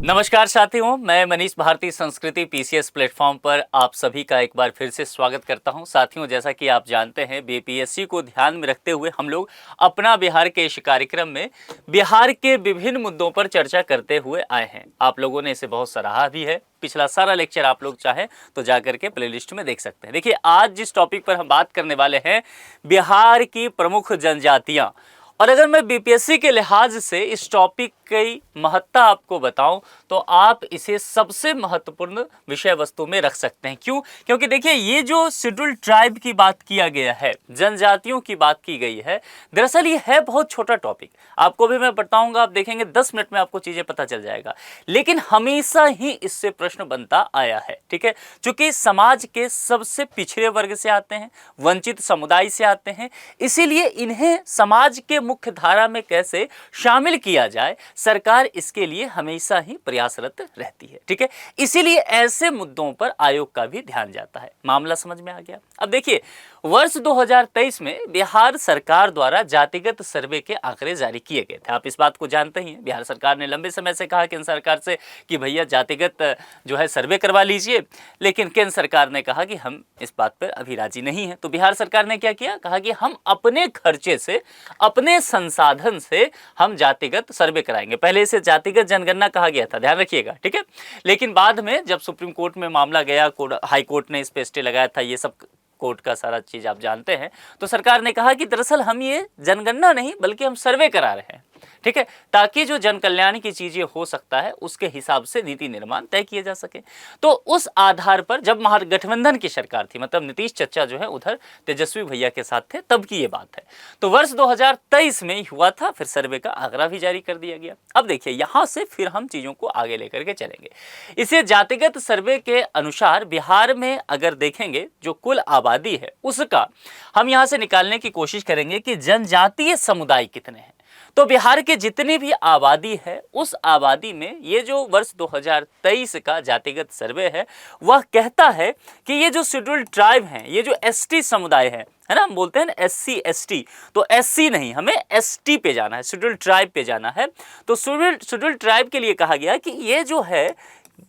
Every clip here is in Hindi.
नमस्कार साथियों, मैं मनीष भारती संस्कृति पीसीएस प्लेटफॉर्म पर आप सभी का एक बार फिर से स्वागत करता हूं। साथियों, जैसा कि आप जानते हैं, बीपीएससी को ध्यान में रखते हुए हम लोग अपना बिहार के इस कार्यक्रम में बिहार के विभिन्न मुद्दों पर चर्चा करते हुए आए हैं। आप लोगों ने इसे बहुत सराहा भी है। पिछला सारा लेक्चर आप लोग चाहें तो जाकर के प्लेलिस्ट में देख सकते हैं। देखिए, आज जिस टॉपिक पर हम बात करने वाले हैं, बिहार की प्रमुख जनजातियाँ। और अगर मैं बीपीएससी के लिहाज से इस टॉपिक की महत्ता आपको बताऊं तो आप इसे सबसे महत्वपूर्ण विषय वस्तु में रख सकते हैं। क्यों? क्योंकि देखिए, ये जो शेड्यूल ट्राइब की बात किया गया है, जनजातियों की बात की गई है, दरअसल ये है बहुत छोटा टॉपिक। आपको भी मैं बताऊंगा, आप देखेंगे 10 मिनट में आपको चीजें पता चल जाएगा। लेकिन हमेशा ही इससे प्रश्न बनता आया है, ठीक है। चूंकि समाज के सबसे पिछड़े वर्ग से आते हैं, वंचित समुदाय से आते हैं, इसीलिए इन्हें समाज के मुख्य धारा में कैसे शामिल किया जाए, सरकार इसके लिए हमेशा ही प्रयासरत रहती है, ठीक है। इसीलिए ऐसे मुद्दों पर आयोग का भी ध्यान जाता है। मामला समझ में आ गया। अब देखिए, वर्ष 2023 में बिहार सरकार द्वारा जातिगत सर्वे के आंकड़े जारी किए गए थे। आप इस बात को जानते ही हैं। बिहार सरकार ने लंबे समय से कहा केंद्र सरकार से कि भैया जातिगत जो है सर्वे करवा लीजिए, लेकिन केंद्र सरकार ने कहा कि हम इस बात पर अभी राजी नहीं है। तो बिहार सरकार ने क्या किया? कहा कि हम अपने खर्चे से, अपने संसाधन से हम जातिगत सर्वे कराएंगे। पहले इसे जातिगत जनगणना कहा गया था, ध्यान रखिएगा, ठीक है। लेकिन बाद में जब सुप्रीम कोर्ट में मामला गया, हाई कोर्ट ने इस पे स्टे लगाया था, ये सब कोर्ट का सारा चीज आप जानते हैं, तो सरकार ने कहा कि दरअसल हम ये जनगणना नहीं बल्कि हम सर्वे करा रहे हैं, ठीक है, ताकि जो जन कल्याण की चीजें हो सकता है उसके हिसाब से नीति निर्माण तय किए जा सके। तो उस आधार पर जब महागठबंधन की सरकार थी, मतलब नीतीश चचा जो है उधर तेजस्वी भैया के साथ थे, तब की ये बात है। तो वर्ष 2023 में ही हुआ था, फिर सर्वे का आंकड़ा भी जारी कर दिया गया। अब देखिए, यहां से फिर हम चीजों को आगे लेकर के चलेंगे। इसे जातिगत सर्वे के अनुसार बिहार में अगर देखेंगे जो कुल आबादी है उसका हम यहां से निकालने की कोशिश करेंगे कि जनजातीय समुदाय कितने हैं। तो बिहार के जितनी भी आबादी है, उस आबादी में ये जो वर्ष 2023 का जातिगत सर्वे है, वह कहता है कि ये जो शेड्यूल ट्राइब हैं, ये जो एसटी समुदाय है ना, हम बोलते हैं ना एससी एसटी, तो एससी नहीं, हमें एसटी पे जाना है, शेड्यूल ट्राइब पे जाना है। तो शेड्यूल ट्राइब के लिए कहा गया कि ये जो है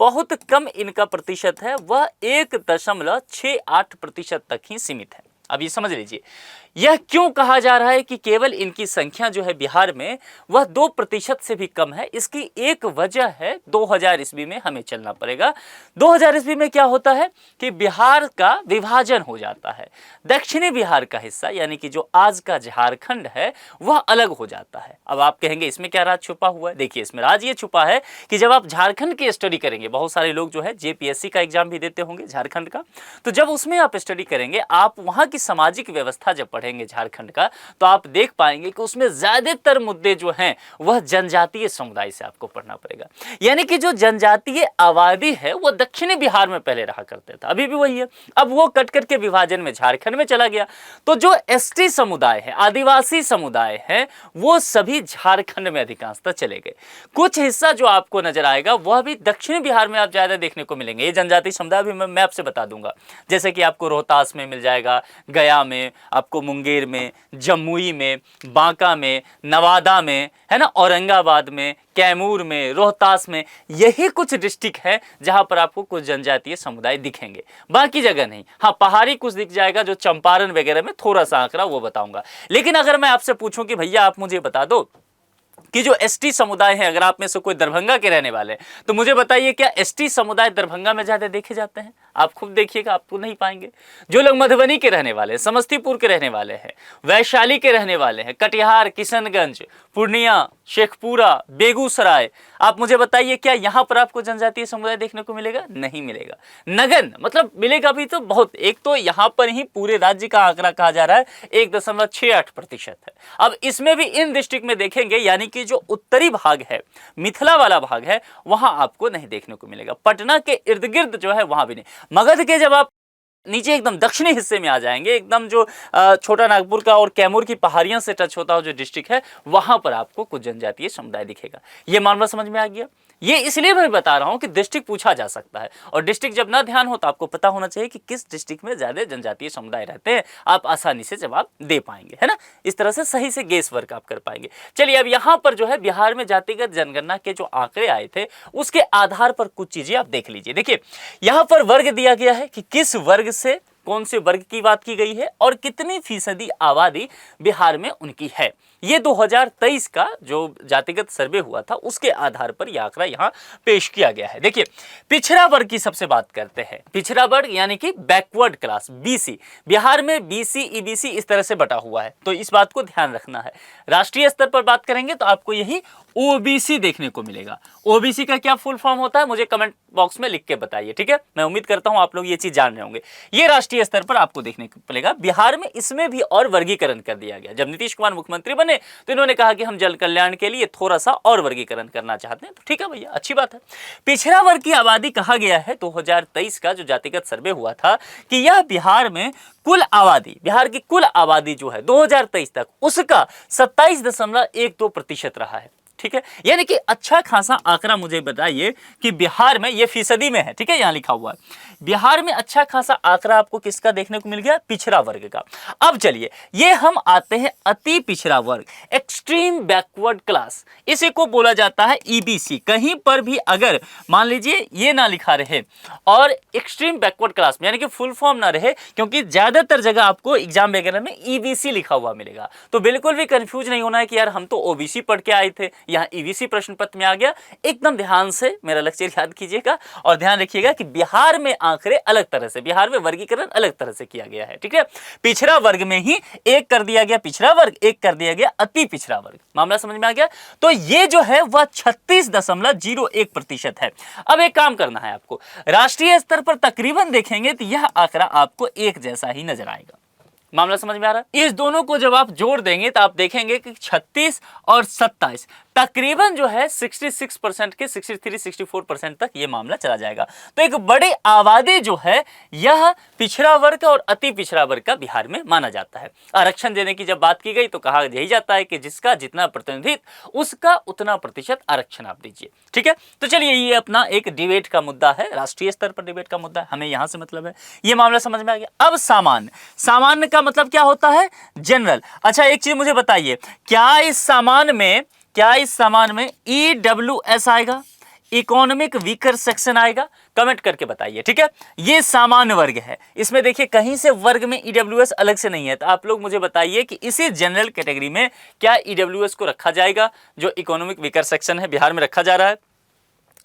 बहुत कम इनका प्रतिशत है, वह 1.68% तक ही सीमित है। अब ये समझ लीजिए, यह क्यों कहा जा रहा है कि केवल इनकी संख्या जो है बिहार में वह 2% से भी कम है। इसकी एक वजह है 2000 ईस्वी में हमें चलना पड़ेगा। 2000 ईस्वी में क्या होता है कि बिहार का विभाजन हो जाता है। दक्षिणी बिहार का हिस्सा, यानी कि जो आज का झारखंड है, वह अलग हो जाता है। अब आप कहेंगे इसमें क्या राज छुपा हुआ है? देखिए, इसमें राज ये छुपा है कि जब आप झारखंड की स्टडी करेंगे, बहुत सारे लोग जो है जेपीएससी का एग्जाम भी देते होंगे झारखंड का, तो जब उसमें आप स्टडी करेंगे, आप वहां की सामाजिक व्यवस्था जब पढ़ेंगे झारखंड का, तो आप देख पाएंगे कि उसमें ज्यादातर मुद्दे जो हैं वह जनजातीय समुदाय से आपको पढ़ना पड़ेगा। यानी कि जो जनजातीय आबादी है वो दक्षिणी बिहार में पहले रहा करते था, अभी भी वही है। अब वो कट करके विभाजन में झारखंड में चला गया। तो जो एसटी समुदाय है, आदिवासी समुदाय है, वो सभी झारखंड में अधिकांशतः चले गए। कुछ हिस्सा जो आपको नजर आएगा वह भी दक्षिणी बिहार में आप ज्यादा देखने को मिलेंगे। ये जनजातीय समुदाय भी मैं आपसे बता दूंगा, जैसे कि आपको रोहतास में मिल जाएगा, गया में, आपको मुंगेर में, जमुई में, बांका में, नवादा में, है ना, औरंगाबाद में, कैमूर में, रोहतास में, यही कुछ डिस्ट्रिक्ट है जहां पर आपको कुछ जनजातीय समुदाय दिखेंगे, बाकी जगह नहीं। हाँ, पहाड़ी कुछ दिख जाएगा, जो चंपारण वगैरह में थोड़ा सा आंकड़ा वो बताऊंगा। लेकिन अगर मैं आपसे पूछूं कि भैया आप मुझे बता दो कि जो एसटी समुदाय है, अगर आप में से कोई दरभंगा के रहने वाले हैं तो मुझे बताइए, क्या एसटी समुदाय दरभंगा में ज्यादा देखे जाते हैं? आप खुद देखिएगा, आपको नहीं पाएंगे। जो लोग मधुबनी के रहने वाले हैं, समस्तीपुर के रहने वाले हैं, वैशाली के रहने वाले हैं, कटिहार, किशनगंज, पूर्णिया, शेखपुरा, बेगूसराय, आप मुझे बताइए क्या यहाँ पर आपको जनजातीय समुदाय देखने को मिलेगा? नहीं मिलेगा। नगन मतलब मिलेगा भी तो बहुत। एक तो यहाँ पर ही पूरे राज्य का आंकड़ा कहा जा रहा है 1.68% है। अब इसमें भी इन डिस्ट्रिक्ट में देखेंगे, यानी कि जो उत्तरी भाग है, मिथिला वाला भाग है, वहां आपको नहीं देखने को मिलेगा। पटना के इर्द गिर्द जो है वहां भी नहीं। मगध के जब आप नीचे एकदम दक्षिणी हिस्से में आ जाएंगे, एकदम जो छोटा नागपुर का और कैमूर की पहाड़ियों से टच होता हुआ जो डिस्ट्रिक्ट है, वहां पर आपको कुछ जनजातीय समुदाय दिखेगा। यह मामला समझ में आ गया। ये इसलिए मैं बता रहा हूं कि डिस्ट्रिक्ट पूछा जा सकता है, और डिस्ट्रिक्ट जब ना ध्यान हो तो आपको पता होना चाहिए कि किस डिस्ट्रिक्ट में ज्यादा जनजातीय समुदाय रहते हैं, आप आसानी से जवाब दे पाएंगे, है ना। इस तरह से सही से गेस वर्क आप कर पाएंगे। चलिए अब यहां पर जो है बिहार में जातिगत जनगणना के जो आंकड़े आए थे उसके आधार पर कुछ चीजें आप देख लीजिए। देखिए यहां पर वर्ग दिया गया है कि किस वर्ग से कौन से वर्ग की बात की गई है और कितनी फीसदी आबादी बिहार में उनकी है। ये 2023 का जो जातिगत सर्वे हुआ था उसके आधार पर यह आंकड़ा यहां पेश किया गया है। देखिए पिछड़ा वर्ग की सबसे बात करते हैं। पिछड़ा वर्ग यानी कि बैकवर्ड क्लास, बीसी। बिहार में बीसी ईबीसी इस तरह से बटा हुआ है, तो इस बात को ध्यान रखना है। राष्ट्रीय स्तर पर बात करेंगे तो आपको यही ओबीसी देखने को मिलेगा। ओबीसी का क्या फुल फॉर्म होता है मुझे कमेंट बॉक्स में लिख के बताइए, ठीक है। मैं उम्मीद करता हूं आप लोग ये चीज जान रहे होंगे। ये राष्ट्रीय स्तर पर आपको देखने को मिलेगा। बिहार में इसमें भी और वर्गीकरण कर दिया गया। जब नीतीश कुमार मुख्यमंत्री बने तो इन्होंने कहा कि हम जल कल्याण के लिए थोड़ा सा और वर्गीकरण करना चाहते हैं, तो ठीक है भैया, अच्छी बात है। पिछड़ा वर्ग की आबादी कहा गया है 2023 का जो जातिगत सर्वे हुआ था कि यह बिहार में कुल आबादी, बिहार की कुल आबादी जो है 2023 तक उसका 27.12% रहा है, ठीक है। यानी कि अच्छा खासा आंकड़ा मुझे बताइए कि बिहार में, ये फीसदी में है, ठीक है, यहां लिखा हुआ है। बिहार में अच्छा खासा आंकड़ा आपको किसका देखने को मिल गया? पिछड़ा वर्ग का। अब चलिए ये हम आते हैं अति पिछड़ा वर्ग, एक्सट्रीम बैकवर्ड क्लास, इसी को बोला जाता है ईबीसी। कहीं पर भी अगर मान लीजिए ये ना लिखा रहे और एक्सट्रीम बैकवर्ड क्लास में यानी कि फुल फॉर्म ना रहे, क्योंकि ज्यादातर जगह आपको एग्जाम वगैरह में ईबीसी लिखा हुआ मिलेगा, तो बिल्कुल भी कंफ्यूज नहीं होना है कि यार हम तो ओबीसी पढ़ के आए थे, यहाँ ईबीसी प्रश्न पत्र में आ गया। एकदम ध्यान से मेरा लेक्चर याद कीजिएगा और ध्यान रखिएगा कि बिहार में आंकड़े अलग तरह से, बिहार में वर्गीकरण अलग तरह से किया गया है, ठीक है। पिछड़ा वर्ग में ही एक कर दिया गया पिछड़ा वर्ग, एक कर दिया गया अति पिछड़ा वर्ग। मामला समझ में आ गया? तो ये जो है वह 36.01% है। अब एक काम करना है आपको, राष्ट्रीय स्तर पर तकरीबन देखेंगे तो यह आंकड़ा आपको एक जैसा ही नजर आएगा। मामला समझ में आ रहा है? इस दोनों को जब आप जोड़ देंगे तो आप देखेंगे कि 36 और 27 तकरीबन जो है 66% के 63-64% तक ये मामला चला जाएगा। तो एक बड़ी आबादी जो है यह पिछड़ा वर्ग और अति पिछड़ा वर्ग का बिहार में माना जाता है। आरक्षण देने की जब बात की गई तो कहा यही जाता है कि जिसका जितना प्रतिनिधित्व उसका उतना प्रतिशत आरक्षण आप दीजिए, ठीक है। तो चलिए ये अपना एक डिबेट का मुद्दा है, राष्ट्रीय स्तर पर डिबेट का मुद्दा है, हमें यहां से मतलब है। ये मामला समझ में आ गया। अब सामान्य, सामान्य का मतलब क्या होता है? जनरल। अच्छा एक चीज मुझे बताइए, क्या इस सामान में EWS आएगा, इकोनॉमिक वीकर सेक्शन आएगा? कमेंट करके बताइए, ठीक है। ये सामान्य वर्ग है, इसमें देखिए कहीं से वर्ग में EWS अलग से नहीं है, तो आप लोग मुझे बताइए कि इसी जनरल कैटेगरी में क्या EWS को रखा जाएगा? जो इकोनॉमिक वीकर सेक्शन है बिहार में रखा जा रहा है,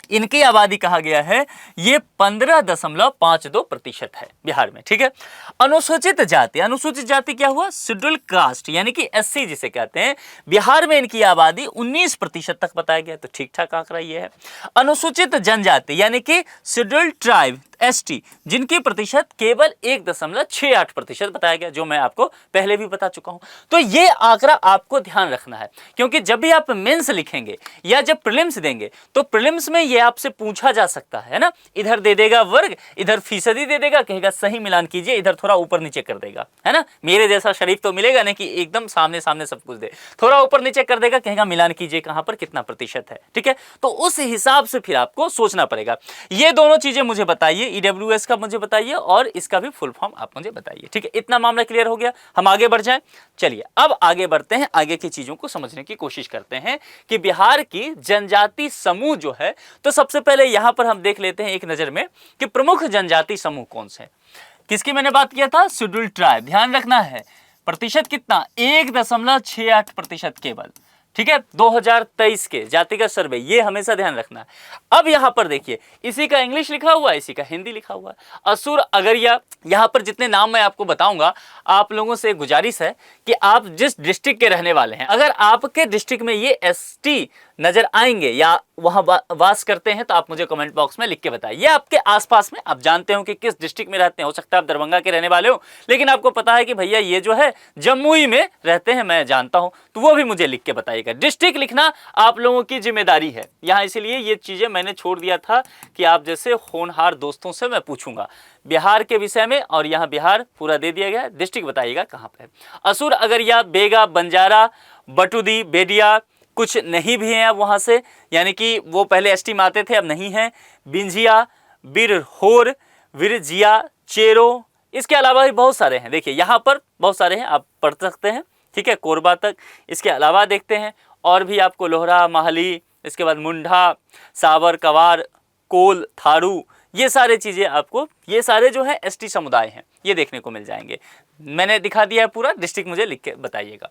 इनकी आबादी कहा गया है ये 15.52% है बिहार में, ठीक है। अनुसूचित जाति, अनुसूचित जाति क्या हुआ? शेड्यूल कास्ट यानी कि SC जिसे कहते हैं, बिहार में इनकी आबादी 19% तक बताया गया, तो ठीक ठाक आंकड़ा ये है। अनुसूचित जनजाति यानी कि शेड्यूल ट्राइब ST, जिनकी प्रतिशत केवल 1.68% बताया गया, जो मैं आपको पहले भी बता चुका हूं। तो ये आंकड़ा आपको ध्यान रखना है, क्योंकि जब भी आप मेंस लिखेंगे या जब प्रीलिम्स देंगे तो प्रीलिम्स में ये आपसे पूछा जा सकता है ना। इधर दे देगा वर्ग, इधर फीसदी दे देगा, कहेगा सही मिलान कीजिए, इधर थोड़ा ऊपर नीचे कर देगा, है ना। मेरे जैसा शरीफ तो मिलेगा नहीं कि एकदम सामने सामने सब कुछ दे, थोड़ा ऊपर नीचे कर देगा, कहेगा मिलान कीजिए कहां पर कितना प्रतिशत है, ठीक है। तो उस हिसाब से फिर आपको सोचना पड़ेगा। ये दोनों चीजें मुझे बताइए, EWS का मुझे बताइए और इसका भी फुल फॉर्म आप मुझे बताइए, ठीक है। इतना मामला क्लियर हो गया, हम आगे बढ़ जाएं। चलिए अब आगे बढ़ते हैं, आगे की चीजों को समझने की कोशिश करते हैं कि बिहार की जनजाति समूह जो है, तो सबसे पहले यहां पर हम देख लेते हैं एक नजर में कि प्रमुख जनजाति समूह कौन से हैं। किसकी मैंने बात किया था? Schedule tribe. ध्यान रखना है प्रतिशत कितना? 1.68% केवल, ठीक है। 2023 के जातिगत सर्वे, ये हमेशा ध्यान रखना है। अब यहां पर देखिए, इसी का इंग्लिश लिखा हुआ है, इसी का हिंदी लिखा हुआ है, असुर अगरिया। यहां पर जितने नाम मैं आपको बताऊंगा, आप लोगों से गुजारिश है कि आप जिस डिस्ट्रिक्ट के रहने वाले हैं, अगर आपके डिस्ट्रिक्ट में ये ST नजर आएंगे या वहां वास करते हैं तो आप मुझे कमेंट बॉक्स में लिख के बताइए। आपके आसपास में आप जानते हो कि किस डिस्ट्रिक्ट में रहते हैं, हो सकता है आप दरभंगा के रहने वाले हो, लेकिन आपको पता है कि भैया ये जो है जमुई में रहते हैं, मैं जानता हूं, तो वो भी मुझे लिख के बताइएगा। डिस्ट्रिक्ट लिखना आप लोगों की जिम्मेदारी है यहां, इसलिए ये चीजें मैंने छोड़ दिया था कि आप जैसे होनहार दोस्तों से मैं पूछूंगा बिहार के विषय में, और यहां बिहार पूरा दे दिया गया, डिस्ट्रिक्ट बताइएगा कहां पर है। असुर अगरिया, बेगा, बंजारा, बटुदी, बेडिया, कुछ नहीं भी हैं अब वहाँ से, यानी कि वो पहले एसटी में आते थे, अब नहीं हैं। बिंजिया, बिरहोर, विरजिया, चेरो, इसके अलावा भी बहुत सारे हैं। देखिए यहाँ पर बहुत सारे हैं, आप पढ़ सकते हैं, ठीक है, कोरबा तक। इसके अलावा देखते हैं और भी आपको लोहरा, माहली, इसके बाद मुंडा, सावर, कवार, कोल, थारू, ये सारे चीज़ें आपको, ये सारे जो है एसटी समुदाय हैं, ये देखने को मिल जाएंगे। मैंने दिखा दिया है पूरा, डिस्ट्रिक्ट मुझे लिख के बताइएगा।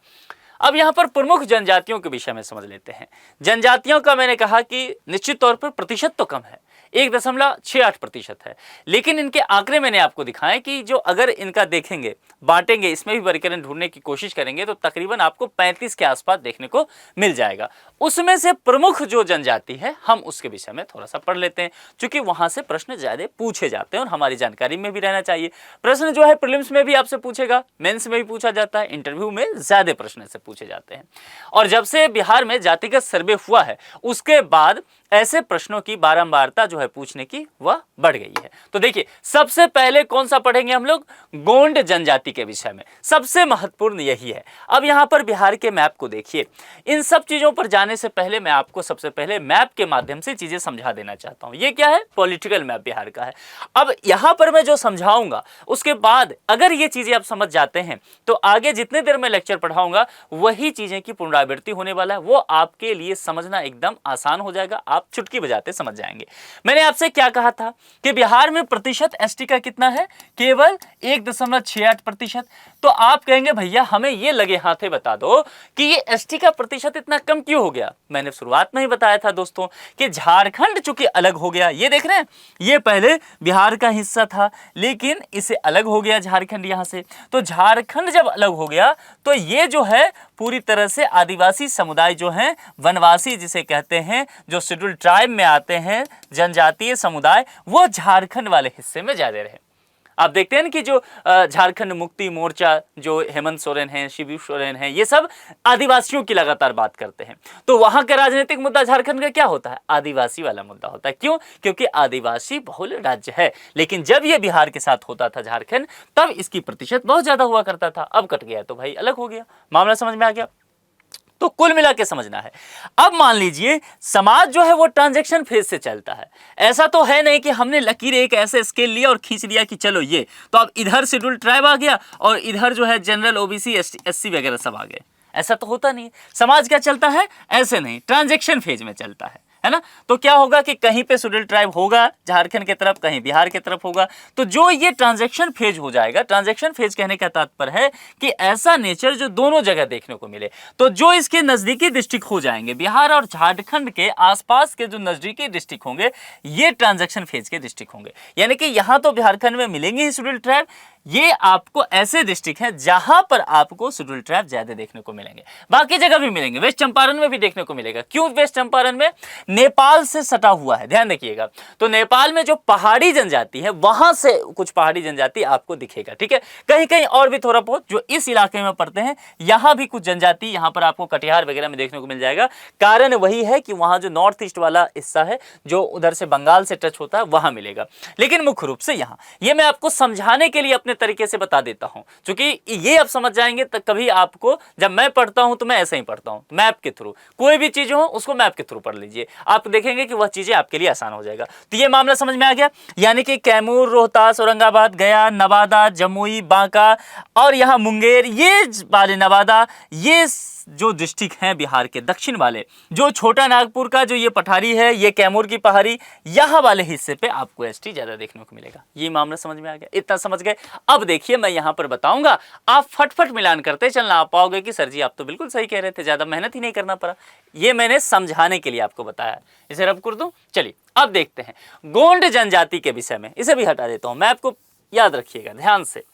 अब यहाँ पर प्रमुख जनजातियों के विषय में समझ लेते हैं। जनजातियों का मैंने कहा कि निश्चित तौर पर प्रतिशत तो कम है, 1.68% है, लेकिन इनके आंकड़े मैंने आपको दिखाए कि जो अगर इनका देखेंगे, बांटेंगे, इसमें भी वर्गीकरण ढूंढने की कोशिश करेंगे तो तकरीबन आपको 35 के आसपास देखने को मिल जाएगा। उसमें से प्रमुख जो जनजाति है हम उसके विषय में थोड़ा सा पढ़ लेते हैं, क्योंकि वहां से प्रश्न ज्यादा पूछे जाते हैं और हमारी जानकारी में भी रहना चाहिए। प्रश्न जो है प्रीलिम्स में भी आपसे पूछेगा, मेंस में भी पूछा जाता है, इंटरव्यू में ज्यादा प्रश्न से पूछे जाते हैं। और जब से बिहार में जातिगत सर्वे हुआ है उसके बाद ऐसे प्रश्नों की बारंबारता जो है पूछने की वह बढ़ गई है। तो देखिए सबसे पहले कौन सा पढ़ेंगे हम लोग, गोंड जनजाति के विषय में, सबसे महत्वपूर्ण यही है। अब यहाँ पर बिहार के मैप को देखिए। इन सब चीजों पर जाने से पहले मैं आपको सबसे पहले मैप के माध्यम से चीजें समझा देना चाहता हूँ। ये क्या है, पॉलिटिकल मैप बिहार का है। अब यहाँ पर मैं जो समझाऊंगा उसके बाद अगर ये चीजें आप समझ जाते हैं तो आगे जितने देर मैं लेक्चर पढ़ाऊंगा वही चीजें की पुनरावृत्ति होने वाला है, वो आपके लिए समझना एकदम आसान हो जाएगा, आप चुटकी बजाते समझ जाएंगे। मैंने आपसे क्या कहा था कि बिहार में प्रतिशत एसटी का कितना है, केवल 1.68%। तो आप कहेंगे भैया हमें ये लगे हाथे बता दो कि ये एसटी का प्रतिशत इतना कम क्यों हो गया। मैंने शुरुआत में ही बताया था दोस्तों कि झारखंड चूंकि अलग हो गया, ये देख रहे हैं, ये पहले बिहार का हिस्सा था लेकिन इसे अलग हो गया झारखंड यहां से। तो झारखंड जब अलग हो गया तो ये जो है पूरी तरह से आदिवासी समुदाय जो हैं, वनवासी जिसे कहते हैं, जो शेड्यूल ट्राइब में आते हैं, जनजातीय समुदाय, वो झारखंड वाले हिस्से में ज्यादा रहे। आप देखते हैं कि जो झारखंड मुक्ति मोर्चा, जो हेमंत सोरेन हैं, शिबू सोरेन हैं, ये सब आदिवासियों की लगातार बात करते हैं। तो वहां का राजनीतिक मुद्दा झारखंड का क्या होता है, आदिवासी वाला मुद्दा होता है। क्यों, क्योंकि आदिवासी बहुल राज्य है। लेकिन जब ये बिहार के साथ होता था झारखंड, तब इसकी प्रतिशत बहुत ज्यादा हुआ करता था। अब कट गया तो भाई अलग हो गया, मामला समझ में आ गया। तो कुल मिला के समझना है। अब मान लीजिए समाज जो है वो ट्रांजैक्शन फेज से चलता है। ऐसा तो है नहीं कि हमने लकीर एक ऐसे स्केल लिया और खींच लिया कि चलो ये, तो अब इधर शेड्यूल ट्राइब आ गया और इधर जो है जनरल, ओबीसी, एससी वगैरह सब आ गए। ऐसा तो होता नहीं। समाज क्या चलता है, ऐसे नहीं, ट्रांजैक्शन फेज में चलता है ना। तो क्या होगा कि कहीं पे शेड्यूल ट्राइब होगा झारखंड की तरफ, कहीं बिहार की तरफ होगा। तो जो ये ट्रांजैक्शन फेज हो जाएगा, ट्रांजैक्शन फेज कहने का तात्पर्य है कि ऐसा नेचर जो दोनों जगह देखने को मिले। तो जो इसके नजदीकी डिस्ट्रिक्ट हो जाएंगे, बिहार और झारखंड के आसपास के जो नजदीकी डिस्ट्रिक्ट होंगे, ये ट्रांजैक्शन फेज के डिस्ट्रिक्ट होंगे। यानी कि यहां तो झारखंड में मिलेंगे ही शेड्यूल ट्राइब, ये आपको ऐसे डिस्ट्रिक्ट हैं जहां पर आपको शेड्यूल ट्राइब ज्यादा देखने को मिलेंगे। बाकी जगह भी मिलेंगे, वेस्ट चंपारण में भी देखने को मिलेगा। क्यों वेस्ट चंपारण में, नेपाल से सटा हुआ है, ध्यान रखिएगा। तो नेपाल में जो पहाड़ी जनजाति है वहां से कुछ पहाड़ी जनजाति आपको दिखेगा, ठीक है। कहीं कहीं और भी थोड़ा बहुत जो इस इलाके में पड़ते हैं, यहां भी कुछ जनजाति यहां पर आपको कटिहार वगैरह में देखने को मिल जाएगा। कारण वही है कि वहां जो नॉर्थ ईस्ट वाला हिस्सा है, जो उधर से बंगाल से टच होता है, वहां मिलेगा। लेकिन मुख्य रूप से यहां, ये मैं आपको समझाने के लिए अपने तरीके से बता देता हूं, क्योंकि ये आप समझ जाएंगे। तो कभी आपको, जब मैं पढ़ता हूं तो मैं ऐसे ही पढ़ता हूं, मैप के थ्रू। कोई भी चीज हो उसको मैप के थ्रू पढ़ लीजिए, आप देखेंगे कि वह चीजें आपके लिए आसान हो जाएगा। तो ये मामला समझ में आ गया। यानी कि कैमूर, रोहतास, औरंगाबाद, गया, नवादा, जमुई, बांका और यहाँ मुंगेर, ये वाले नवादा, ये जो डिस्ट्रिक्ट हैं बिहार के दक्षिण वाले, जो छोटा नागपुर का जो ये पठारी है, ये कैमूर की पहाड़ी, यहाँ वाले हिस्से पे आपको एसटी ज्यादा देखने को मिलेगा। ये मामला समझ में आ गया, इतना समझ गए। अब देखिए मैं यहाँ पर बताऊंगा, आप फटफट मिलान करते चलना, आप पाओगे कि सर जी आप तो बिल्कुल सही कह रहे थे, ज्यादा मेहनत ही नहीं करना पड़ा। ये मैंने समझाने के लिए आपको बताया, इसे रब कर दूं। चलिए अब देखते हैं गोंड जनजाति के विषय में। इसे भी हटा देता हूं, मैं आपको याद रखिएगा ध्यान से।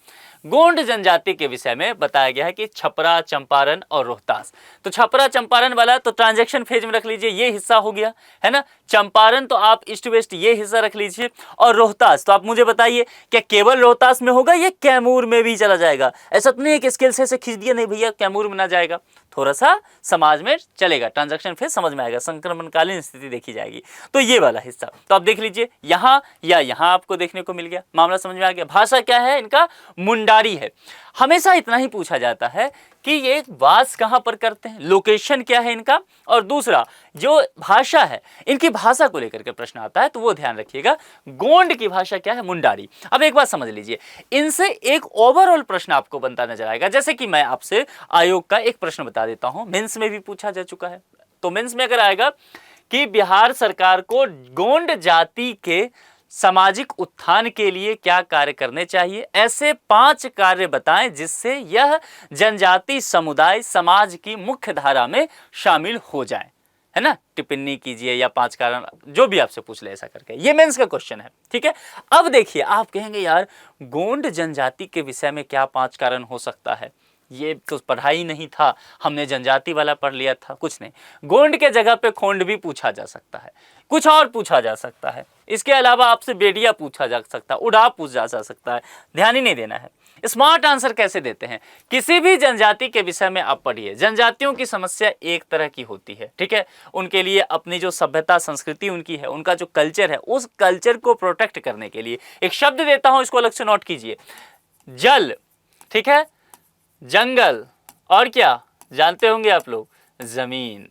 गोंड जनजाति के विषय में बताया गया है कि छपरा, चंपारण और रोहतास। तो छपरा चंपारण वाला तो ट्रांजैक्शन फेज में रख लीजिए, ये हिस्सा हो गया है ना। चंपारण तो आप ईस्ट वेस्ट ये हिस्सा रख लीजिए। और रोहतास तो आप मुझे बताइए, क्या केवल रोहतास में होगा या कैमूर में भी चला जाएगा? ऐसा तो नहीं है कि स्केल से खींच दिया, नहीं भैया कैमूर में ना जाएगा, थोड़ा सा समाज में चलेगा, ट्रांजैक्शन फेज समझ में आएगा, संक्रमणकालीन स्थिति देखी जाएगी। तो ये वाला हिस्सा तो आप देख लीजिए, यहाँ या यहाँ आपको देखने को मिल गया, मामला समझ में आ गया। भाषा क्या है इनका, मुंडारी है। हमेशा इतना ही पूछा जाता है कि ये वास कहाँ पर करते हैं, लोकेशन क्या है इनका, और दूसरा जो भाषा है इनकी भाषा को लेकर के प्रश्न आता है तो वो ध्यान रखिएगा। गोंड की भाषा क्या है, मुंडारी। अब एक बात समझ लीजिए, इनसे एक ओवरऑल प्रश्न आपको बनता नजर आएगा। जैसे कि मैं आपसे आयोग का एक प्रश्न बता देता हूं, मेंस में भी पूछा जा चुका है। तो मेंस में अगर आएगा कि बिहार सरकार को गोंड जाति के सामाजिक उत्थान के लिए क्या कार्य करने चाहिए, ऐसे 5 कार्य बताएं जिससे यह जनजाति समुदाय समाज की मुख्य धारा में शामिल हो जाए, है ना। टिप्पणी कीजिए या 5 कारण जो भी आपसे पूछ ले ऐसा करके, ये मेंस का क्वेश्चन है, ठीक है। अब देखिए, आप कहेंगे यार गोंड जनजाति के विषय में क्या 5 कारण हो सकता है, ये तो पढ़ा ही नहीं था, हमने जनजाति वाला पढ़ लिया था। कुछ नहीं, गोंड के जगह पे खोंड भी पूछा जा सकता है, कुछ और पूछा जा सकता है, इसके अलावा आपसे बेडिया पूछा जा सकता है, उड़ाव पूछा जा सकता है, ध्यान ही नहीं देना है। स्मार्ट आंसर कैसे देते हैं, किसी भी जनजाति के विषय में आप पढ़िए। जनजातियों की समस्या एक तरह की होती है, ठीक है, उनके लिए अपनी जो सभ्यता संस्कृति उनकी है, उनका जो कल्चर है, उस कल्चर को प्रोटेक्ट करने के लिए एक शब्द देता हूं, इसको अलग से नोट कीजिए, जल, ठीक है, जंगल, और क्या जानते होंगे आप लोग, जमीन।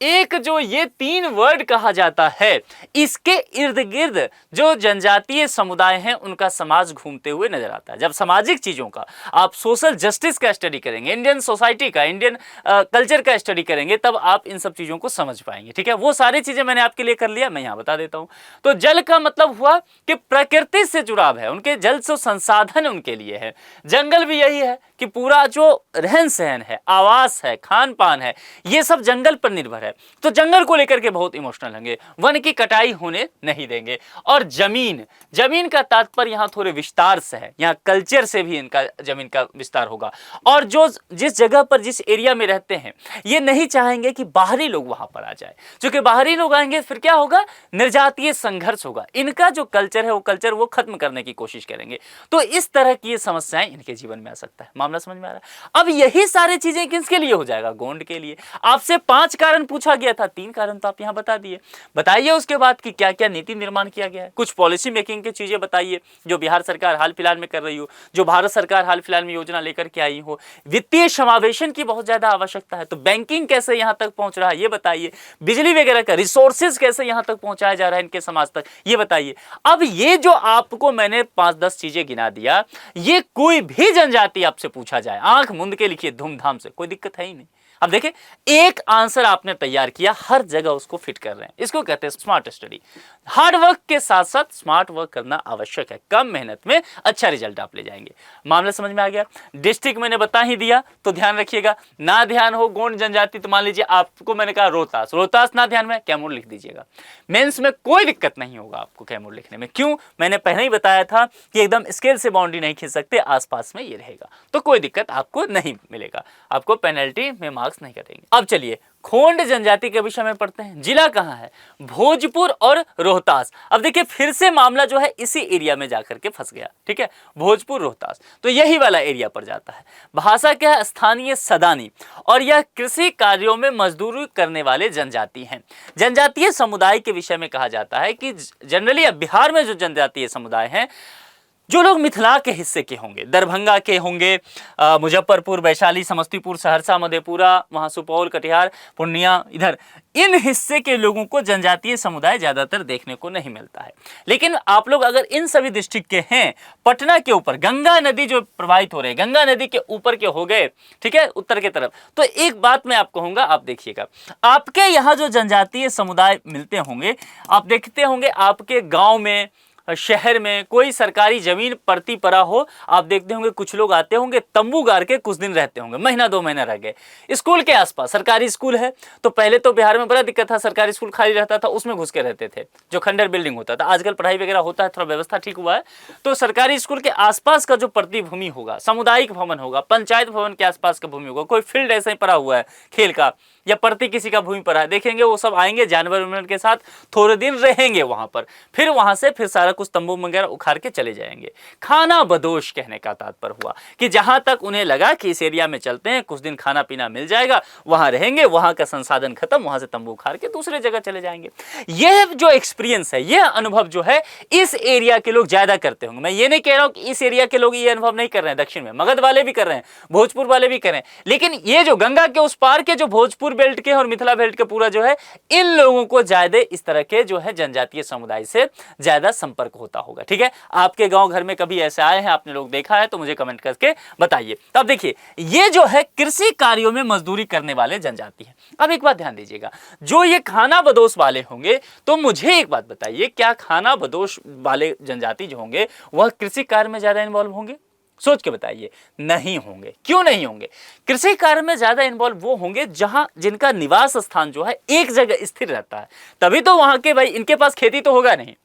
एक जो ये 3 वर्ड कहा जाता है, इसके इर्द गिर्द जो जनजातीय समुदाय हैं उनका समाज घूमते हुए नजर आता है। जब सामाजिक चीजों का आप सोशल जस्टिस का स्टडी करेंगे, इंडियन सोसाइटी का, इंडियन कल्चर का स्टडी करेंगे, तब आप इन सब चीजों को समझ पाएंगे, ठीक है। वो सारी चीजें मैंने आपके लिए कर लिया, मैं यहां बता देता हूं। तो जल का मतलब हुआ कि प्रकृति से जुड़ाव है, उनके जल से संसाधन उनके लिए है। जंगल भी यही है कि पूरा जो रहन सहन है, आवास है, खान पान है, ये सब जंगल पर निर्भर है। तो जंगल को लेकर के बहुत इमोशनल होंगे, वन की कटाई होने नहीं देंगे। और जमीन, जमीन का तात्पर्य यहां थोड़े विस्तार से है, यहां कल्चर से भी इनका जमीन का विस्तार होगा। और जो जिस जगह पर, जिस एरिया में रहते हैं, ये नहीं चाहेंगे कि बाहरी लोग वहां पर आ जाए, क्योंकि बाहरी लोग आएंगे फिर क्या होगा, निर्जातीय संघर्ष होगा। इनका जो कल्चर है वो कल्चर वो खत्म करने की कोशिश करेंगे। तो इस तरह की ये समस्याएं इनके जीवन में आ सकता है। मामला समझ में आ रहा है। अब यही सारी चीजें किसके लिए हो जाएगा, गोंड के लिए। आपसे 5 कारण पूछा गया था, 3 कारण तो आप यहां बता दिए। बताइए उसके बाद कि क्या क्या नीति निर्माण किया गया है, कुछ पॉलिसी मेकिंग की चीजें बताइए जो बिहार सरकार हाल फिलहाल में कर रही हो, जो भारत सरकार हाल फिलहाल में योजना लेकर के आई हो। वित्तीय समावेशन की बहुत ज्यादा आवश्यकता है, तो बैंकिंग कैसे यहां तक पहुंच रहा है ये बताइए। बिजली वगैरह का रिसोर्सेज कैसे यहां तक पहुंचाया जा रहा है इनके समाज तक, ये बताइए। अब ये जो आपको मैंने 5-10 चीजें गिना दिया, ये कोई भी जनजाति आपसे पूछा जाए, आंख मूंद के लिखिए धूमधाम से, कोई दिक्कत है ही नहीं। अब देखिए, एक आंसर आपने तैयार किया, हर जगह उसको फिट कर रहे हैं, इसको कहते हैं स्मार्ट स्टडी। हार्ड वर्क के साथ साथ स्मार्ट वर्क करना आवश्यक है, कम मेहनत में अच्छा रिजल्ट आप ले जाएंगे। मामला समझ में आ गया। डिस्ट्रिक्ट मैंने बता ही दिया, तो ध्यान रखिएगा। ना ध्यान हो गोंड जनजाति, तो मान लीजिए आपको मैंने कहा रोहतास, रोहतास ना ध्यान में, कैमूर लिख दीजिएगा। मेंस में कोई दिक्कत नहीं होगा आपको कैमूर लिखने में, क्यों, मैंने पहले ही बताया था कि एकदम स्केल से बाउंड्री नहीं खींच सकते, आसपास में ये रहेगा, तो कोई दिक्कत आपको नहीं मिलेगा, आपको पेनल्टी में मार्क्स नहीं कटेंगे। अब चलिए खोंड जनजाति के विषय में पढ़ते हैं। जिला कहां है, भोजपुर और रोहतास। अब देखिए फिर से मामला जो है इसी एरिया में जाकर के फंस गया, ठीक है, भोजपुर रोहतास, तो यही वाला एरिया पर जाता है। भाषा क्या है, स्थानीय सदानी, और यह कृषि कार्यों में मजदूरी करने वाले जनजाति हैं। जनजातीय समुदाय के विषय में कहा जाता है कि जनरली बिहार में जो जनजातीय समुदाय हैं, जो लोग मिथिला के हिस्से के होंगे, दरभंगा के होंगे, मुजफ्फरपुर, वैशाली, समस्तीपुर, सहरसा, मधेपुरा, वहाँ सुपौल, कटिहार, पूर्णिया, इधर इन हिस्से के लोगों को जनजातीय समुदाय ज़्यादातर देखने को नहीं मिलता है। लेकिन आप लोग अगर इन सभी डिस्ट्रिक्ट के हैं, पटना के ऊपर गंगा नदी जो प्रवाहित हो रही है, गंगा नदी के ऊपर के हो गए, ठीक है, उत्तर के तरफ, तो एक बात मैं आपको कहूँगा, आप देखिएगा, आपके यहाँ जो जनजातीय समुदाय मिलते होंगे, आप देखते होंगे आपके गाँव में, शहर में कोई सरकारी जमीन पड़ती पड़ा हो, आप देखते होंगे कुछ लोग आते होंगे, तंबू गाड़ के कुछ दिन रहते होंगे, महीना 2 महीना रह गए। स्कूल के आसपास सरकारी स्कूल है, तो पहले तो बिहार में बड़ा दिक्कत था, सरकारी स्कूल खाली रहता था, उसमें घुस के रहते थे, जो खंडर बिल्डिंग होता था। आजकल पढ़ाई वगैरह होता है, थोड़ा व्यवस्था ठीक हुआ है, तो सरकारी स्कूल के आसपास का जो प्रति भूमि होगा, सामुदायिक भवन होगा, पंचायत भवन के आसपास का भूमि होगा, कोई फील्ड ऐसा ही पड़ा हुआ है खेल का, या प्रति किसी का भूमि पड़ा है, देखेंगे वो सब आएंगे जानवर के साथ, थोड़े दिन रहेंगे वहां पर, फिर वहां से फिर सारा कुछ तंबू वगैरह उखाड़ के चले जाएंगे। खाना बदोश कहने का तात्पर्य हुआ कि जहां तक उन्हें लगा कि इस एरिया में चलते हैं, कुछ दिन खाना पीना मिल जाएगा, वहां रहेंगे, वहां का संसाधन खत्म, वहां से तंबू उखाड़ के दूसरे जगह चले जाएंगे। यह जो एक्सपीरियंस है, यह अनुभव जो है इस एरिया के लोग ज्यादा करते होंगे। मैं ये नहीं कह रहा हूं कि इस एरिया के लोग ये अनुभव नहीं कर रहे हैं, दक्षिण में मगध वाले भी कर रहे हैं, भोजपुर वाले भी कर रहे हैं, लेकिन ये जो गंगा के उस पार के जो भोजपुर बेल्ट के और मिथिला बेल्ट के पूरा जो है, इन लोगों को ज्यादा इस तरह के जो है जनजातीय समुदाय से ज्यादा संपर्क होता होगा। ठीक है, आपके गांव घर में कभी ऐसे आए हैं, आपने लोग देखा है तो मुझे कमेंट करके बताइए। अब देखिए, ये जो है कृषि कार्यों में मजदूरी करने वाले जनजाति है। अब एक बात ध्यान दीजिएगा, जो ये खाना बदोश वाले होंगे, तो मुझे एक बात बताइए, क्या खाना बदोश वाले जनजाति जो होंगे वह कृषि कार्य में ज्यादा इन्वॉल्व होंगे? सोच के बताइए। नहीं होंगे। क्यों नहीं होंगे? कृषि कार्य में ज्यादा इन्वॉल्व वो होंगे जहां जिनका निवास स्थान जो है एक जगह स्थिर रहता है, तभी तो वहां के भाई, इनके पास खेती तो होगा नहीं।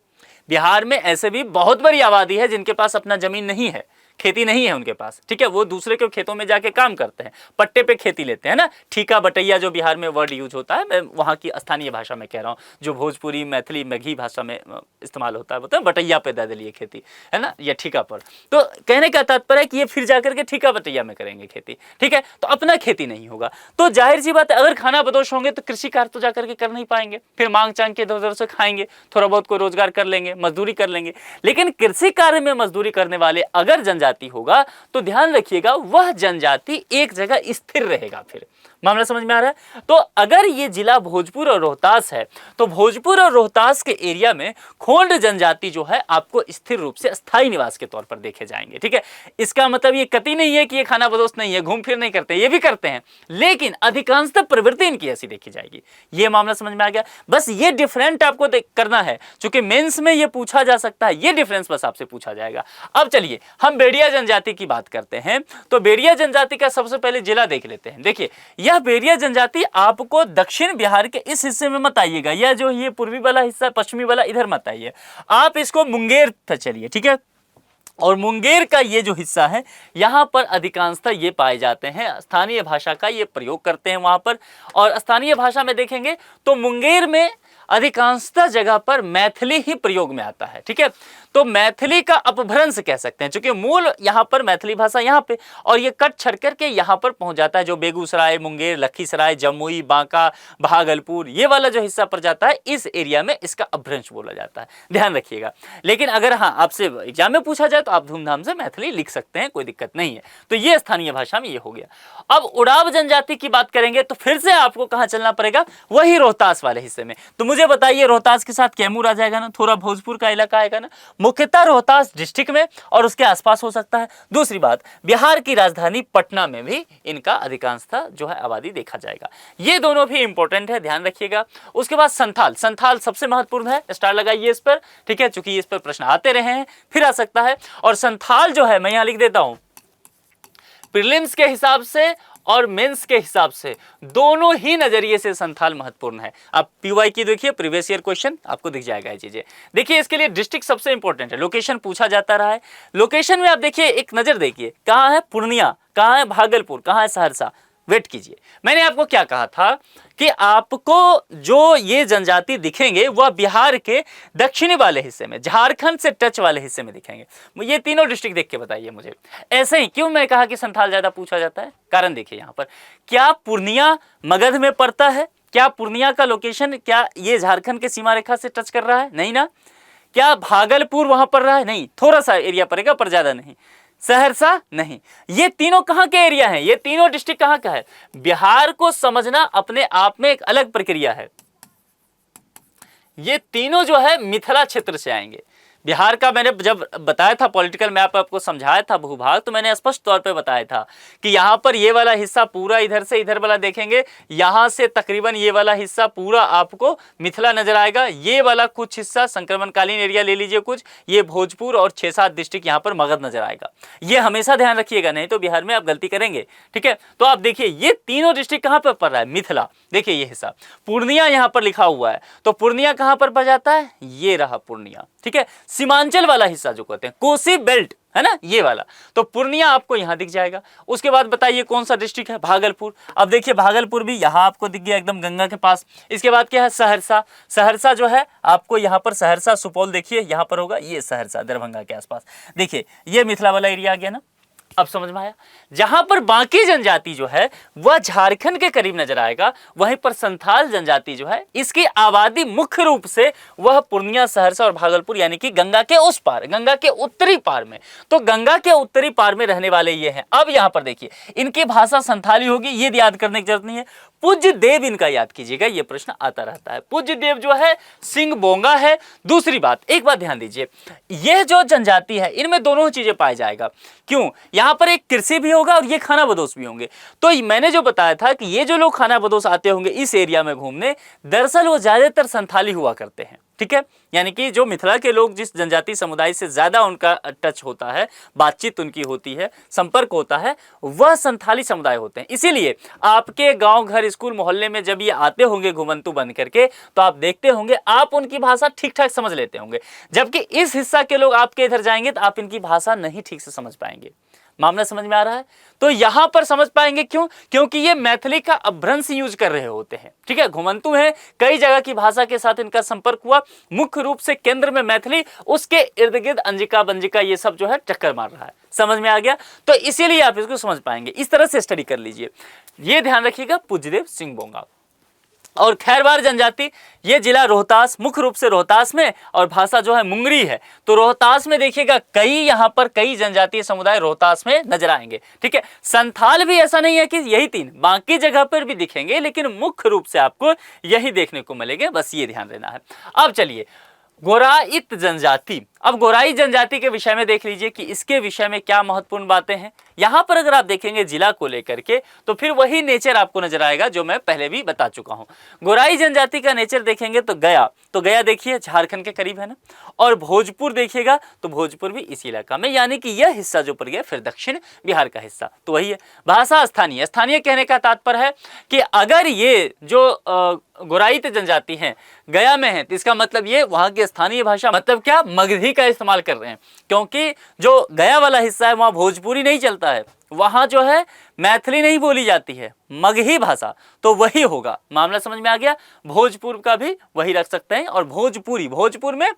बिहार में ऐसे भी बहुत बड़ी आबादी है जिनके पास अपना जमीन नहीं है, खेती नहीं है उनके पास। ठीक है, वो दूसरे के खेतों में जाके काम करते हैं, पट्टे पे खेती लेते हैं ना, ठीका बटैया जो बिहार में वर्ड यूज होता है, मैं वहाँ की स्थानीय भाषा में कह रहा हूँ, जो भोजपुरी मैथिली मेघी भाषा में इस्तेमाल होता है, बताए बटैया पे दे दिलिए खेती, है ना, या ठीका पर। तो कहने का तात्पर्य है कि ये फिर जाकर के ठीका बटैया में करेंगे खेती। ठीक है, तो अपना खेती नहीं होगा, तो जाहिर सी बात है अगर खाना बदोश होंगे तो कृषि कार्य तो जाकर के कर नहीं पाएंगे, फिर मांग चांग के इधर उधर से खाएंगे, थोड़ा बहुत कोई रोजगार कर लेंगे, मजदूरी कर लेंगे। लेकिन कृषि कार्य में मजदूरी करने वाले अगर जनजाति होगा तो ध्यान रखिएगा, वह जनजाति एक जगह स्थिर रहेगा। फिर मामला समझ में आ रहा है? तो अगर ये जिला भोजपुर और रोहतास है, तो भोजपुर और रोहतास के एरिया में खोंड जनजाति जो है आपको स्थिर रूप से स्थायी निवास के तौर पर देखे जाएंगे। ठीक है, इसका मतलब ये कतई नहीं है कि ये खाना बदोश नहीं है, घूम फिर नहीं करते, ये भी करते हैं, लेकिन अधिकांशतः प्रवृत्ति इनकी ऐसी देखी जाएगी। ये मामला समझ में आ गया? बस ये डिफरेंट आपको करना है, क्योंकि मेंस में ये पूछा जा सकता है, ये डिफरेंस बस आपसे पूछा जाएगा। अब चलिए हम बेड़िया जनजाति की बात करते हैं, तो बेड़िया जनजाति का सबसे पहले जिला देख लेते हैं। देखिए, यह बेड़िया जनजाति आपको दक्षिण बिहार के इस हिस्से में मत आइएगा, यह जो ये पूर्वी वाला हिस्सा, पश्चिमी वाला, इधर मत आइए, आप इसको मुंगेर पे चलिए। ठीक है, और मुंगेर का ये जो हिस्सा है, यहाँ पर अधिकांशतः ये पाए जाते हैं, स्थानीय भाषा का ये प्रयोग करते हैं वहाँ पर। और स्थानीय भाषा में देखेंगे तो मुंगेर में अधिकांशतः जगह पर मैथिली ही प्रयोग में आता है। ठीक है, तो मैथिली का अपभ्रंश कह सकते हैं, क्योंकि मूल यहाँ पर मैथिली भाषा यहाँ पे, और ये कट छड़ करके यहाँ पर पहुँच जाता है, जो बेगूसराय, मुंगेर, लखीसराय, जमुई, बांका, भागलपुर, ये वाला जो हिस्सा पर जाता है, इस एरिया में इसका अपभ्रंश बोला जाता है, ध्यान रखिएगा। लेकिन अगर हाँ आपसे एग्जाम में पूछा जाए तो आप धूमधाम से मैथिली लिख सकते हैं, कोई दिक्कत नहीं है। तो ये स्थानीय भाषा में ये हो गया। अब उड़ाव जनजाति की बात करेंगे तो फिर से आपको कहाँ चलना पड़ेगा? वही रोहतास वाले हिस्से में। तो मुझे बताइए, रोहतास के साथ कैमूर आ जाएगा ना, थोड़ा भोजपुर का इलाका आएगा ना, मुख्यतः रोहतास डिस्ट्रिक्ट में और उसके आसपास हो सकता है। दूसरी बात, बिहार की राजधानी पटना में भी इनका अधिकांशतः जो है आबादी देखा जाएगा। ये दोनों भी इंपॉर्टेंट है, ध्यान रखिएगा। उसके बाद संथाल, संथाल सबसे महत्वपूर्ण है, स्टार लगाइए इस पर। ठीक है, चूंकि इस पर प्रश्न आते रहे हैं, फिर आ सकता है। और संथाल जो है, मैं यहां लिख देता हूं, प्रीलिम्स के हिसाब से और मेंस के हिसाब से दोनों ही नजरिए से संथाल महत्वपूर्ण है। आप पीवाई की देखिए, प्रीवियस ईयर क्वेश्चन आपको दिख जाएगा ये चीजें। देखिए, इसके लिए डिस्ट्रिक्ट सबसे इंपॉर्टेंट है, लोकेशन पूछा जाता रहा है। लोकेशन में आप देखिए, एक नजर देखिए, कहाँ है पूर्णिया, कहाँ है भागलपुर, कहाँ है सहरसा। वेट कीजिए, मैंने आपको क्या कहा था कि आपको जो ये जनजाति दिखेंगे वह बिहार के दक्षिणी वाले हिस्से में, झारखंड से टच वाले हिस्से में दिखेंगे। ये तीनों डिस्ट्रिक्ट देख के बताइए मुझे। ऐसे ही क्यों मैं कहा कि संथाल ज्यादा पूछा जाता है? कारण देखिए यहाँ पर, क्या पूर्णिया मगध में पड़ता है? क्या पूर्णिया का लोकेशन क्या ये झारखंड के सीमा रेखा से टच कर रहा है? नहीं ना। क्या भागलपुर वहां पर रहा है? नहीं, थोड़ा सा एरिया पड़ेगा पर ज्यादा नहीं। सहरसा नहीं। ये तीनों कहां के एरिया हैं? ये तीनों डिस्ट्रिक्ट कहां का है? बिहार को समझना अपने आप में एक अलग प्रक्रिया है। ये तीनों जो है मिथिला क्षेत्र से आएंगे। बिहार का मैंने जब बताया था पॉलिटिकल मैप आपको समझाया था भूभाग, तो मैंने स्पष्ट तौर पे बताया था कि यहाँ पर ये वाला हिस्सा पूरा इधर से इधर वाला देखेंगे, यहाँ से तकरीबन ये वाला हिस्सा पूरा आपको मिथिला नजर आएगा। ये वाला कुछ हिस्सा संक्रमणकालीन एरिया ले लीजिए कुछ, ये भोजपुर और 6-7 डिस्ट्रिक्ट यहाँ पर मगध नजर आएगा। ये हमेशा ध्यान रखिएगा, नहीं तो बिहार में आप गलती करेंगे। ठीक है, तो आप देखिए ये तीनों डिस्ट्रिक्ट कहाँ पर पड़ रहा है? मिथिला। देखिए ये हिस्सा पूर्णिया यहाँ पर लिखा हुआ है, तो पूर्णिया कहाँ पर पड़ जाता है? ये रहा पूर्णिया। ठीक है, सीमांचल वाला हिस्सा जो कहते हैं, कोसी बेल्ट है ना, ये वाला, तो पूर्णिया आपको यहां दिख जाएगा। उसके बाद बताइए कौन सा डिस्ट्रिक्ट है, भागलपुर। अब देखिए भागलपुर भी यहां आपको दिख गया एकदम गंगा के पास। इसके बाद क्या है, सहरसा। सहरसा जो है आपको यहां पर, सहरसा सुपौल देखिए यहां पर होगा, ये सहरसा दरभंगा के आसपास। देखिए ये मिथिला वाला एरिया आ गया ना, अब समझ में आया। जहां पर बाकी जनजाति जो है वह झारखंड के करीब नजर आएगा, वहीं पर संथाल जनजाति जो है इसकी आबादी मुख्य रूप से वह पूर्णिया, सहरसा और भागलपुर यानी कि गंगा के उस पार, गंगा के उत्तरी पार में, तो गंगा के उत्तरी पार में रहने वाले ये हैं। अब यहां पर देखिए इनकी भाषा संथाली होगी, ये याद करने की जरूरत नहीं है। पूज्य देव इनका याद कीजिएगा, ये प्रश्न आता रहता है। पूज्य देव जो है सिंह बोंगा है। दूसरी बात, एक बात ध्यान दीजिए, यह जो जनजाति है इनमें दोनों चीजें पाया जाएगा। क्यों, यहां पर एक कृषि भी होगा और ये खाना बदोश भी होंगे। तो मैंने जो बताया था कि ये जो लोग खाना बदोश आते होंगे इस एरिया में घूमने, दरअसल वो ज्यादातर संथाली हुआ करते हैं, ठीक है। यानी कि जो मिथिला के लोग जिस जनजाति समुदाय से ज्यादा उनका टच होता है, बातचीत उनकी होती है, संपर्क होता है, वह संथाली समुदाय होते हैं। इसीलिए आपके गांव, घर, स्कूल, मोहल्ले में जब ये आते होंगे घुमंतु बन करके, तो आप देखते होंगे आप उनकी भाषा ठीक ठाक समझ लेते होंगे, जबकि इस हिस्सा के लोग आपके इधर जाएंगे तो आप इनकी भाषा नहीं ठीक से समझ पाएंगे। मामला समझ में आ रहा है? तो यहां पर समझ पाएंगे क्यों, क्योंकि ये मैथिली का अपभ्रंश यूज कर रहे होते हैं, ठीक है। घुमंतु है, कई जगह की भाषा के साथ इनका संपर्क हुआ, मुख्य रूप से केंद्र में मैथिली, उसके इर्द गिर्द अंजिका बंजिका ये सब जो है टक्कर मार रहा है। समझ में आ गया? तो इसीलिए आप इसको समझ पाएंगे, इस तरह से स्टडी कर लीजिए। ये ध्यान रखिएगा, पूज्यदेव सिंह बोंगा। और खैरवार जनजाति, ये जिला रोहतास, मुख्य रूप से रोहतास में, और भाषा जो है मुंगरी है। तो रोहतास में देखिएगा कई, यहां पर कई जनजातीय समुदाय रोहतास में नजर आएंगे, ठीक है। संथाल भी ऐसा नहीं है कि यही तीन, बाकी जगह पर भी दिखेंगे, लेकिन मुख्य रूप से आपको यही देखने को मिलेंगे, बस ये ध्यान देना है। अब चलिए गोराइत जनजाति, अब गोराई जनजाति के विषय में देख लीजिए कि इसके विषय में क्या महत्वपूर्ण बातें हैं। यहां पर अगर आप देखेंगे जिला को लेकर के, तो फिर वही नेचर आपको नजर आएगा जो मैं पहले भी बता चुका हूं। गोराई जनजाति का नेचर देखेंगे तो गया देखिए झारखंड के करीब है ना, और भोजपुर देखिएगा तो भोजपुर भी इसी इलाका में, यानी कि यह हिस्सा जो पड़ गया फिर दक्षिण बिहार का हिस्सा, तो वही है। भाषा स्थानीय, स्थानीय कहने का तात्पर्य है कि अगर ये जो गोराइत जनजाति हैं गया में है, तो इसका मतलब ये वहां की स्थानीय भाषा, मतलब क्या, मगधी का इस्तेमाल कर रहे हैं, क्योंकि जो गया वाला हिस्सा है वहां भोजपुरी नहीं चलता है, वहां जो है मैथिली नहीं बोली जाती है, मगही भाषा, तो वही होगा। मामला समझ में आ गया? भोजपुर का भी वही रख सकते हैं, और भोजपुरी, भोजपुर में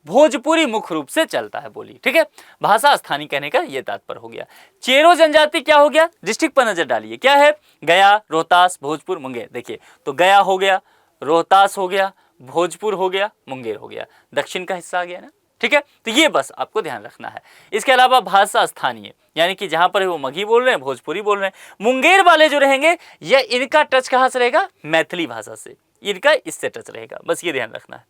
भोजपुरी मुख्य रूप से चलता है बोली, ठीक है। भाषा स्थानीय कहने का यह तात्पर्य हो गया। चेरो जनजाति क्या हो गया, डिस्ट्रिक्ट पर नजर डालिए, क्या है, गया, रोहतास, भोजपुर, मुंगेर। देखिए तो गया हो गया, रोहतास हो गया, भोजपुर हो गया, मुंगेर हो गया, दक्षिण का हिस्सा आ गया ना, ठीक है। तो ये बस आपको ध्यान रखना है। इसके अलावा भाषा स्थानीय, यानी कि जहां पर वो मगही बोल रहे हैं, भोजपुरी बोल रहे हैं। मुंगेर वाले जो रहेंगे, ये इनका टच कहां से रहेगा, मैथिली भाषा से, इनका इससे टच रहेगा, बस ये ध्यान रखना है।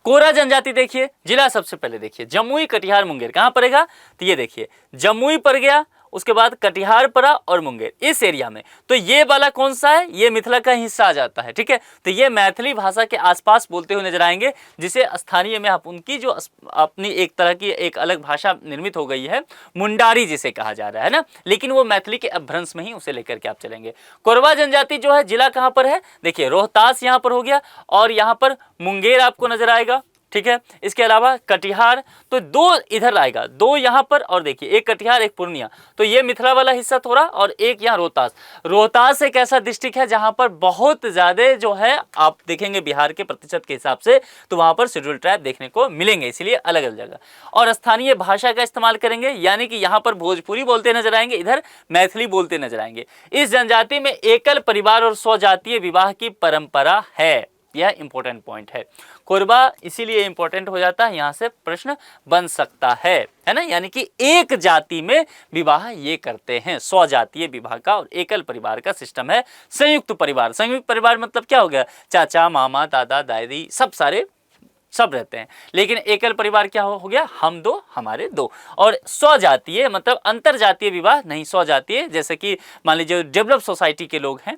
कोरा जनजाति देखिए, जिला सबसे पहले देखिए जमुई, कटिहार, मुंगेर, कहां पड़ेगा, तो ये देखिए जमुई पड़ गया, उसके बाद कटिहार पड़ा और मुंगेर, इस एरिया में। तो ये वाला कौन सा है, ये मिथिला का हिस्सा आ जाता है, ठीक है। तो ये मैथिली भाषा के आसपास बोलते हुए नजर आएंगे, जिसे स्थानीय में आप उनकी जो अपनी एक तरह की एक अलग भाषा निर्मित हो गई है, मुंडारी जिसे कहा जा रहा है ना, लेकिन वो मैथिली के अपभ्रंश में ही उसे लेकर के आप चलेंगे। कोरवा जनजाति जो है, जिला कहाँ पर है, देखिए रोहतास यहाँ पर हो गया, और यहाँ पर मुंगेर आपको नजर आएगा, ठीक है। इसके अलावा कटिहार, तो दो इधर आएगा, दो यहाँ पर, और देखिए एक कटिहार एक पूर्णिया, तो ये मिथिला वाला हिस्सा थोड़ा, और एक यहाँ रोहतास। रोहतास एक ऐसा डिस्ट्रिक्ट है जहाँ पर बहुत ज़्यादा जो है आप देखेंगे बिहार के प्रतिशत के हिसाब से, तो वहाँ पर शेड्यूल ट्राइब देखने को मिलेंगे, इसलिए अलग अलग जगह। और स्थानीय भाषा का इस्तेमाल करेंगे, यानी कि यहाँ पर भोजपुरी बोलते नजर आएंगे, इधर मैथिली बोलते नजर आएंगे। इस जनजाति में एकल परिवार और स्वजातीय विवाह की परंपरा है, यह इंपॉर्टेंट पॉइंट है। कोरबा इसीलिए इंपॉर्टेंट हो जाता है, यहां से प्रश्न बन सकता है ना, यानी कि एक जाति में विवाह ये करते हैं, स्वजातीय विवाह का, और एकल परिवार का सिस्टम है। संयुक्त परिवार, संयुक्त परिवार मतलब क्या हो गया, चाचा, मामा, दादा, दादी, सब रहते हैं, लेकिन एकल परिवार क्या हो गया, हम दो हमारे दो। और स्वजातीय मतलब अंतर जातीय विवाह नहीं, स्वजातीय, जैसे कि मान लीजिए डेवलप सोसाइटी के लोग हैं,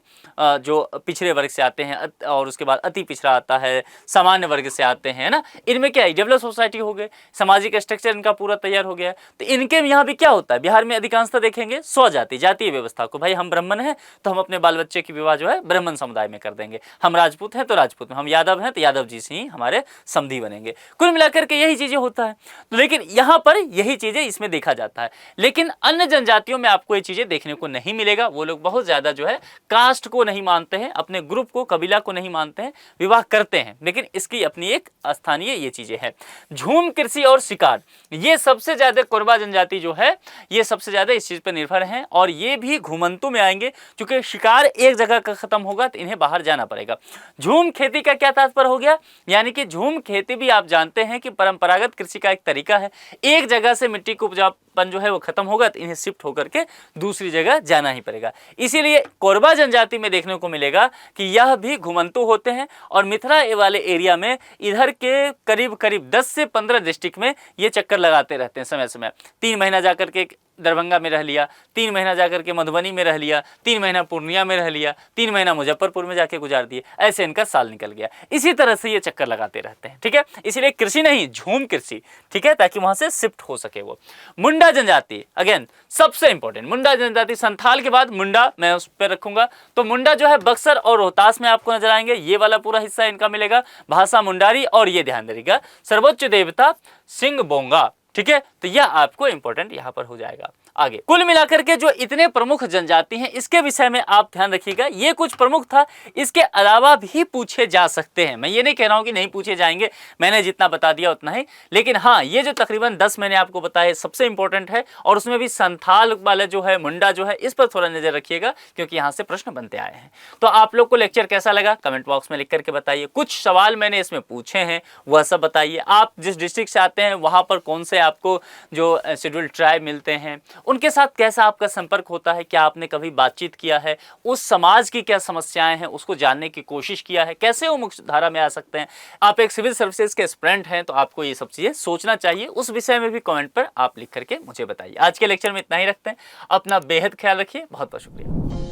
जो पिछड़े वर्ग से आते हैं, और उसके बाद अति पिछड़ा आता है, सामान्य वर्ग से आते हैं ना, इनमें क्या है, डेवलप सोसाइटी हो गए, सामाजिक स्ट्रक्चर इनका पूरा तैयार हो गया है। तो इनके यहाँ भी क्या होता है, बिहार में अधिकांशतः देखेंगे स्वजाति, जातीय व्यवस्था को, भाई हम ब्राह्मण हैं तो हम अपने बाल बच्चे की विवाह जो है ब्राह्मण समुदाय में कर देंगे, हम राजपूत हैं तो राजपूत में, हम यादव हैं तो यादव जी से ही हमारे समधी बनेंगे। कुल मिलाकर के यही चीजें होता है। तो लेकिन यहाँ पर यही चीजें इसमें देखा जाता है। लेकिन अन्य जनजातियों में आपको ये चीजें देखने को नहीं मिलेगा। वो लोग बहुत ज्यादा जो है कास्ट को नहीं मानते हैं, अपने ग्रुप को, कबीला को नहीं मानते हैं, विवाह करते हैं, लेकिन इसकी अपनी एक स्थानीय ये चीजें हैं। झूम कृषि और शिकार, ये सबसे ज्यादा कोरबा जनजाति जो है ये सबसे ज्यादा इस चीज पर निर्भर हैं और ये भी घुमंतु में आएंगे, क्योंकि शिकार एक जगह का खत्म होगा तो इन्हें बाहर जाना पड़ेगा। झूम खेती का क्या तात्पर्य हो गया, यानी कि झूम खेती भी आप जानते हैं कि परंपरागत कृषि का एक तरीका है। एक जगह से मिट्टी को उपजाऊपन जो है वो खत्म होगा तो इन्हें शिफ्ट होकर के दूसरी जगह जाना ही पड़ेगा। इसीलिए कोरबा जनजाति में देखने को मिलेगा कि यह भी घुमंतु होते हैं और मिथिला वाले एरिया में इधर के करीब करीब 10 से 15 डिस्ट्रिक्ट में ये चक्कर लगाते रहते हैं। समय समय 3 महीना जाकर के दरभंगा में रह लिया, 3 महीना जाकर के मधुबनी में रह लिया, 3 महीना पूर्णिया में रह लिया, 3 महीना मुजफ्फरपुर में जाके गुजार दिए, ऐसे इनका साल निकल गया। इसी तरह से ये चक्कर लगाते रहते हैं, ठीक है। इसीलिए कृषि नहीं, झूम कृषि, ठीक है, ताकि वहां से शिफ्ट हो सके वो। मुंडा जनजाति, अगेन सबसे इंपॉर्टेंट, मुंडा जनजाति, संथाल के बाद मुंडा मैं उस पर रखूंगा। तो मुंडा जो है बक्सर और रोहतास में आपको नजर आएंगे, ये वाला पूरा हिस्सा इनका मिलेगा। भाषा मुंडारी, और ये ध्यान दीजिएगा सर्वोच्च देवता सिंह बोंगा, ठीक है। तो यह आपको इंपॉर्टेंट यहां पर हो जाएगा। आगे कुल मिलाकर के जो इतने प्रमुख जनजाति हैं इसके विषय में आप ध्यान रखिएगा। ये कुछ प्रमुख था, इसके अलावा भी पूछे जा सकते हैं। मैं ये नहीं कह रहा हूं कि नहीं पूछे जाएंगे, मैंने जितना बता दिया उतना ही। लेकिन हाँ, ये जो तकरीबन 10 मैंने आपको बताया सबसे इंपॉर्टेंट है, और उसमें भी संथाल वाला जो है, मुंडा जो है, इस पर थोड़ा नजर रखिएगा क्योंकि यहाँ से प्रश्न बनते आए हैं। तो आप लोग को लेक्चर कैसा लगा कमेंट बॉक्स में लिख करके बताइए। कुछ सवाल मैंने इसमें पूछे हैं वह सब बताइए। आप जिस डिस्ट्रिक्ट से आते हैं वहाँ पर कौन से आपको जो शेड्यूल्ड ट्राइब मिलते हैं, उनके साथ कैसा आपका संपर्क होता है, क्या आपने कभी बातचीत किया है, उस समाज की क्या समस्याएं हैं उसको जानने की कोशिश किया है, कैसे वो मुख्य धारा में आ सकते हैं। आप एक सिविल सर्विसेज के एस्पिरेंट हैं तो आपको ये सब चीजें सोचना चाहिए। उस विषय में भी कमेंट पर आप लिख करके मुझे बताइए। आज के लेक्चर में इतना ही रखते हैं। अपना बेहद ख्याल रखिए। बहुत बहुत शुक्रिया।